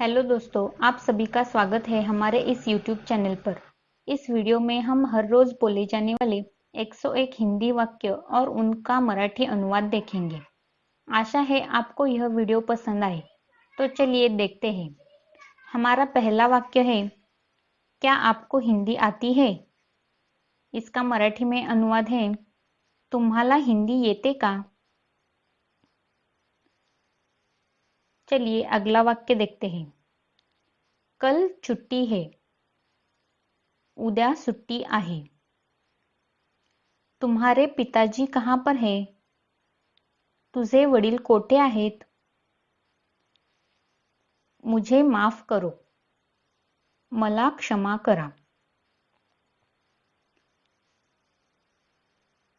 Hello दोस्तों, आप सभी का स्वागत है हमारे इस YouTube चैनल पर। इस वीडियो में हम हर रोज बोले जाने वाले 101 हिंदी वाक्य और उनका मराठी अनुवाद देखेंगे। आशा है आपको यह वीडियो पसंद आए। तो चलिए देखते हैं। हमारा पहला वाक्य है, क्या आपको हिंदी आती है? इसका मराठी में अनुवाद है, तुम्हाला हिंदी येते का? चलिए अगला वाक्य देखते हैं। कल छुट्टी है, उद्या सुट्टी आहे। तुम्हारे पिताजी कहाँ पर है? तुझे वडील कोठे आहेत? मुझे माफ करो, मला क्षमा करा।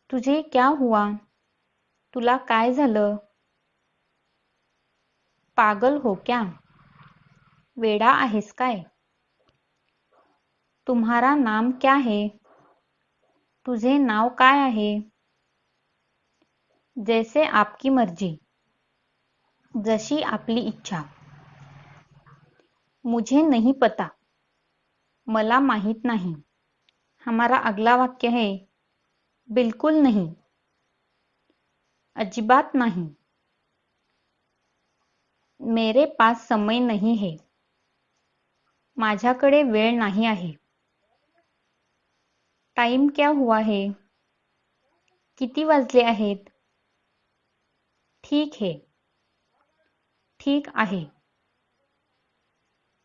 तुझे क्या हुआ? तुला काय झालं? पागल हो क्या? वेडा आहेस काय? तुम्हारा नाम क्या है? तुझे नाव काय आहे? जैसे आपकी मर्जी, जशी आपली इच्छा। मुझे नहीं पता, मला माहित नहीं। हमारा अगला वाक्य है, बिल्कुल नहीं, अजिबात नहीं। मेरे पास समय नहीं है, माझ्याकडे वेळ नाही आहे। टाइम क्या हुआ है? किती वाजले आहेत? ठीक है, ठीक आहे।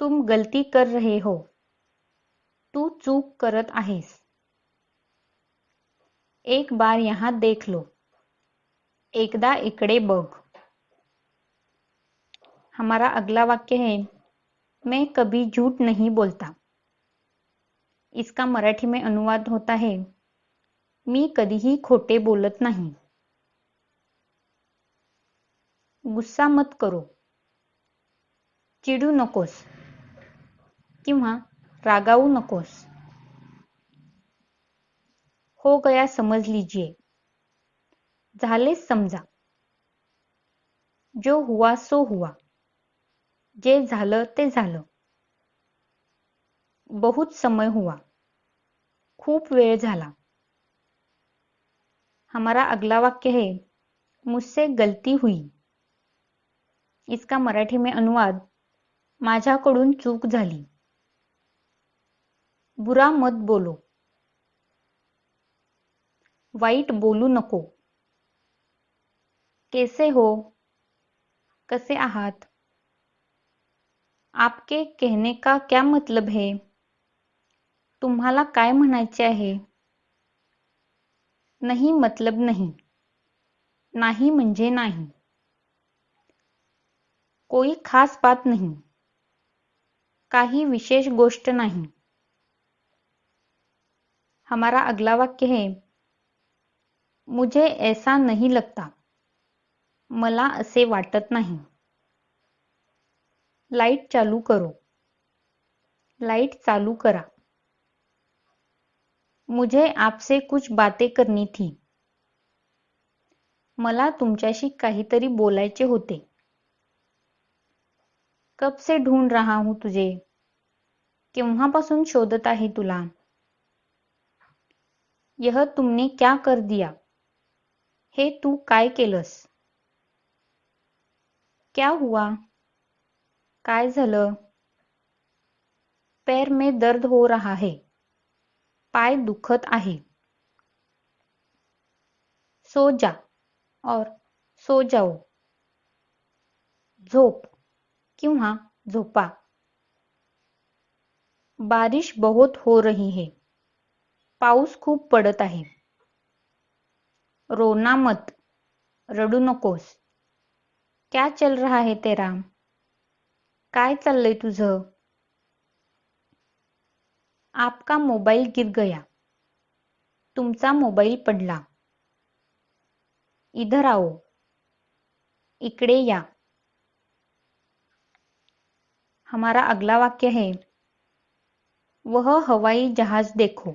तुम गलती कर रहे हो, तू चूक करत आहेस। एक बार यहाँ देख लो, एकदा इकडे बघ। हमारा अगला वाक्य है, मैं कभी झूठ नहीं बोलता। इसका मराठी में अनुवाद होता है, मी कधीही खोटे बोलत नाही। गुस्सा मत करो, चिडू नकोस किंवा रागावू नकोस। हो गया समझ लीजिए, झालेच समजा। जो हुआ सो हुआ, जे झालं ते झालं। बहुत समय हुआ, खूप वेळ झाला। हमारा अगला वाक्य है, मुझसे गलती हुई। इसका मराठी में अनुवाद, माझ्याकडून चूक झाली। बुरा मत बोलो, वाईट बोलू नको। कैसे हो? कसे आहात? आपके कहने का क्या मतलब है? तुम्हाला काय म्हणायचे आहे? नहीं मतलब नहीं, नाही म्हणजे नाही। कोई खास बात नहीं, काही विशेष गोष्ट नहीं। हमारा अगला वाक्य है, मुझे ऐसा नहीं लगता, मला असे वाटत नहीं। लाइट चालू करो, लाइट चालू करा। मुझे आपसे कुछ बातें करनी थी, मला तुमच्याशी काहीतरी बोलायचे होते। कब से ढूंढ रहा हूं तुझे, केव्हापासून शोधत आहे तुला। यह तुमने क्या कर दिया, हे तू काय केलंस। क्या हुआ, काय झालं। पैर में दर्द हो रहा है, पाय दुखत आहे। सो जा और सो जाओ, झोप किंवा झोपा। बारिश बहुत हो रही है, पाऊस खूप पडत आहे। रोना मत, रडू नकोस। क्या चल रहा है तेरा, काय चाललंय तुझं। आपका मोबाइल गिर गया, तुमचा मोबाईल पडला। इधर आओ, इकडे या। हमारा अगला वाक्य है, वह हवाई जहाज देखो।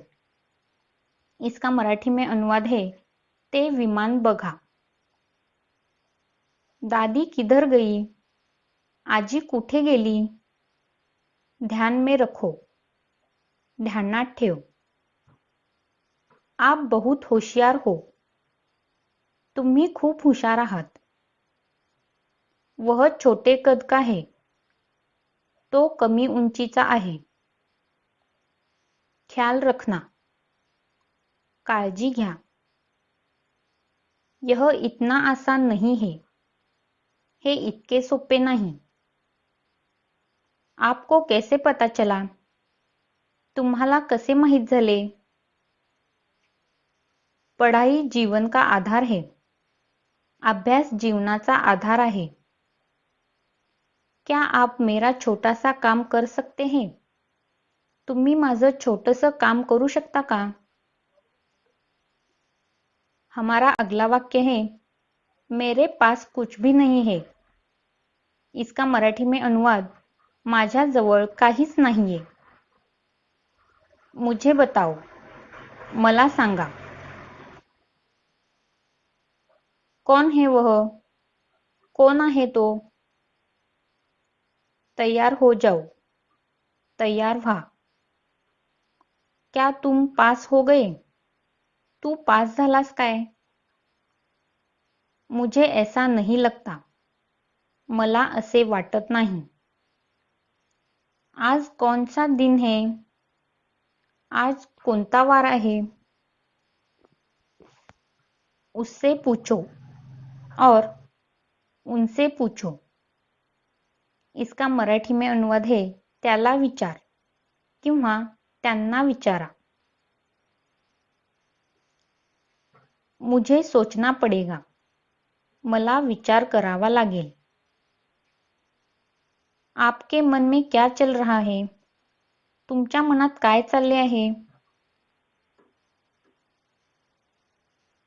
इसका मराठी में अनुवाद है, ते विमान बघा। दादी किधर गई, आजी कुठे गेली। ध्यान में रखो, ध्यानात ठेव। आप बहुत होशियार हो, तुम्ही खूप हुशार आहात। वह छोटे कद का है, तो कमी उंचीचा आहे। ख्याल रखना, काळजी घ्या। यह इतना आसान नहीं है, हे इतके सोपे नाही। आपको कैसे पता चला, तुम्हाला कसे माहित झाले? पढ़ाई जीवन का आधार है, अभ्यास जीवनाचा आधार आहे। क्या आप मेरा छोटा सा काम कर सकते हैं, तुम्ही माझं छोटंसं काम करू शकता का? हमारा अगला वाक्य है, मेरे पास कुछ भी नहीं है। इसका मराठी में अनुवाद, माझ्याजवळ काहीच नाहीये। मुझे बताओ, मला सांगा। कौन है वह, कौन आहे तो? तैयार हो जाओ, तैयार व्हा। क्या तुम पास हो गए, तू पास झालास काय? मुझे ऐसा नहीं लगता, मला असे वाटत नाही। आज कौन सा दिन है, आज कोणता वार आहे? उससे पूछो और उनसे पूछो। इसका मराठी में अनुवाद है, त्याला विचार किंवा त्यांना विचारा। मुझे सोचना पड़ेगा, मला विचार करावा लागेल। आपके मन में क्या चल रहा है, तुमच्या मनात काय चालले आहे?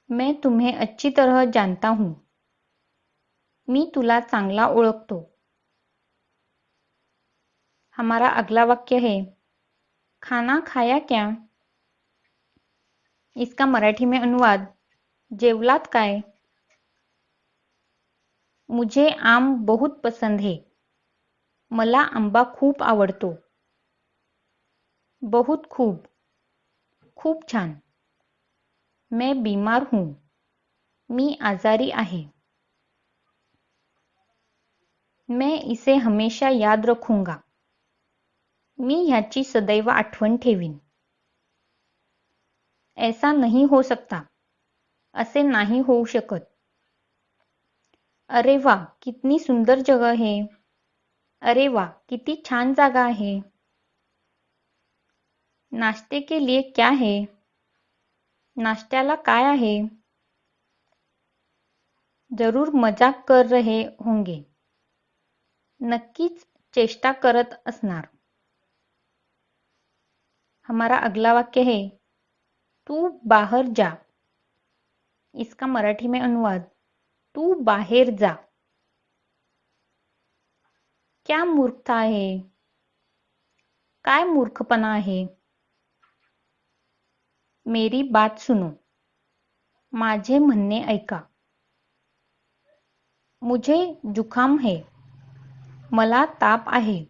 मैं तुम्हें अच्छी तरह जानता हूं, मी तुला चांगला ओळखतो। हमारा अगला वाक्य है, खाना खाया क्या? इसका मराठी में अनुवाद, जेवलात काय? मुझे आम बहुत पसंद है, मला आंबा खूप आवडतो। बहुत खूब, खूप छान। मैं बीमार हूं, मी आजारी आहे। मैं इसे हमेशा याद रखूंगा, मी ह्याची सदैव आठवण ठेवीन। ऐसा नहीं हो सकता, असे नाही होऊ शकत। अरे वाह, कितनी सुंदर जगह है, अरे वाह, किती छान जागा आहे। नाश्ते के लिए क्या है, नाश्त्याला काय आहे? जरूर मजाक कर रहे होंगे, नक्कीच चेष्टा करत असणार। हमारा अगला वाक्य है, तू बाहर जा। इसका मराठी में अनुवाद, तू बाहेर जा। क्या मूर्खता है, काय मूर्खपणा आहे? मेरी बात सुनो, माझे म्हणणे ऐका। मुझे जुखाम है, मला ताप आहे।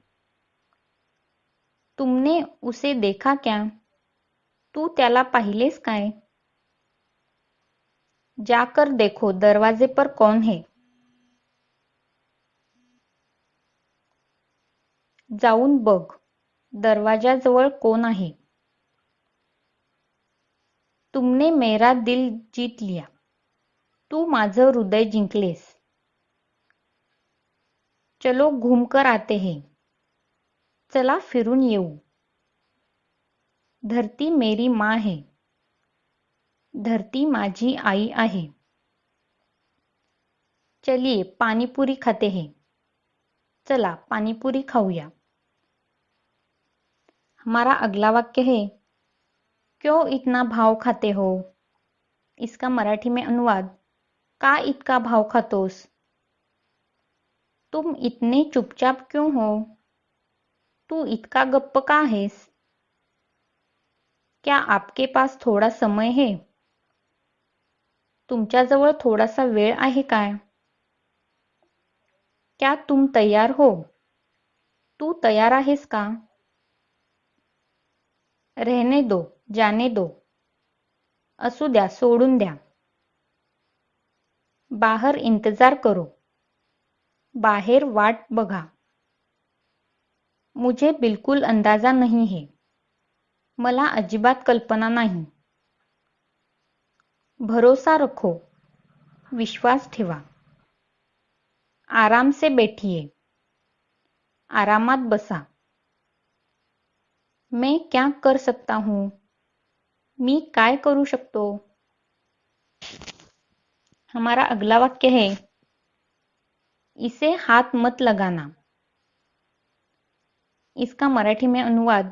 तुमने उसे देखा क्या, तू त्याला पाहिलेस काय? जाकर देखो दरवाजे पर कौन है, जाऊन बघ दरवाजाजवळ कोण आहे? तुमने मेरा दिल जीत लिया, तू माझं हृदय जिंकलेस। चलो घूमकर आते हैं, चला फिरून येऊ। धरती मेरी माँ है, धरती माझी आई आहे। चलिए पानीपुरी खाते हैं, चला पानीपुरी खाऊया। हमारा अगला वाक्य है, क्यों इतना भाव खाते हो? इसका मराठी में अनुवाद, का इतका भाव खातोस? तुम इतने चुपचाप क्यों हो? तू इतका गप्प का आहेस? क्या आपके पास थोड़ा समय है, तुमच्याजवळ थोडासा वेळ आहे काय? क्या तुम तैयार हो, तू तयार आहेस का? रहने दो, जाने दो, असू द्या, सोडून द्या. बाहर इंतजार करो, बाहेर वाट बघा. मुझे बिल्कुल अंदाजा नहीं है, मला अजिबात कल्पना नाही. भरोसा रखो, विश्वास ठेवा. आराम से बैठिए, आरामात बसा. मैं क्या कर सकता हूँ, मी काय करू शकतो. हमारा अगला वाक्य है, इसे हाथ मत लगाना. इसका मराठी में अनुवाद,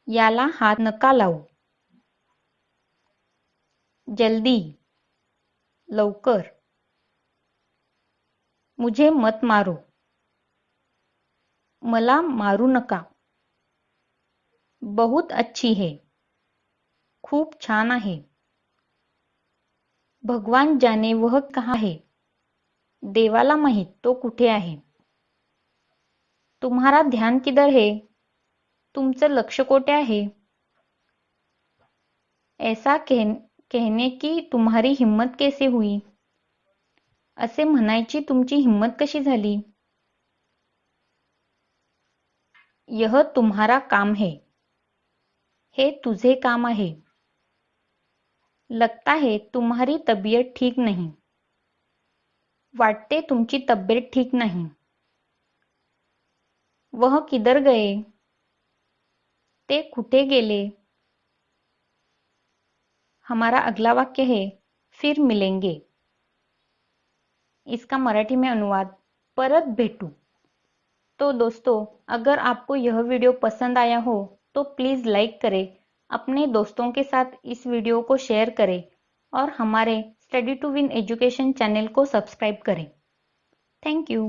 याला हात नका लावू. जल्दी, लवकर. मुझे मत मारो, मला मारू नका. बहुत अच्छी है, खूप छान आहे. भगवान जाने वह कहाँ है, देवाला माहित तो कुठे आहे. तुम्हारा ध्यान किधर है, तुमचं लक्ष कोठे आहे. ऐसा कहने की तुम्हारी हिम्मत कैसे हुई, असे म्हणायची तुमची हिम्मत कशी झाली. यह तुम्हारा काम है, हे तुझे काम आहे. लगता है तुम्हारी तबीयत ठीक नहीं, वाटते तुमची तब्येत ठीक नाही. वह किधर गए, ते कुठे गेले. हमारा अगला वाक्य है, फिर मिलेंगे. इसका मराठी में अनुवाद, परत भेटू. तो दोस्तों, अगर आपको यह वीडियो पसंद आया हो तो प्लीज़ लाइक करें, अपने दोस्तों के साथ इस वीडियो को शेयर करें और हमारे study to win education channel को सब्सक्राइब करें. Thank you.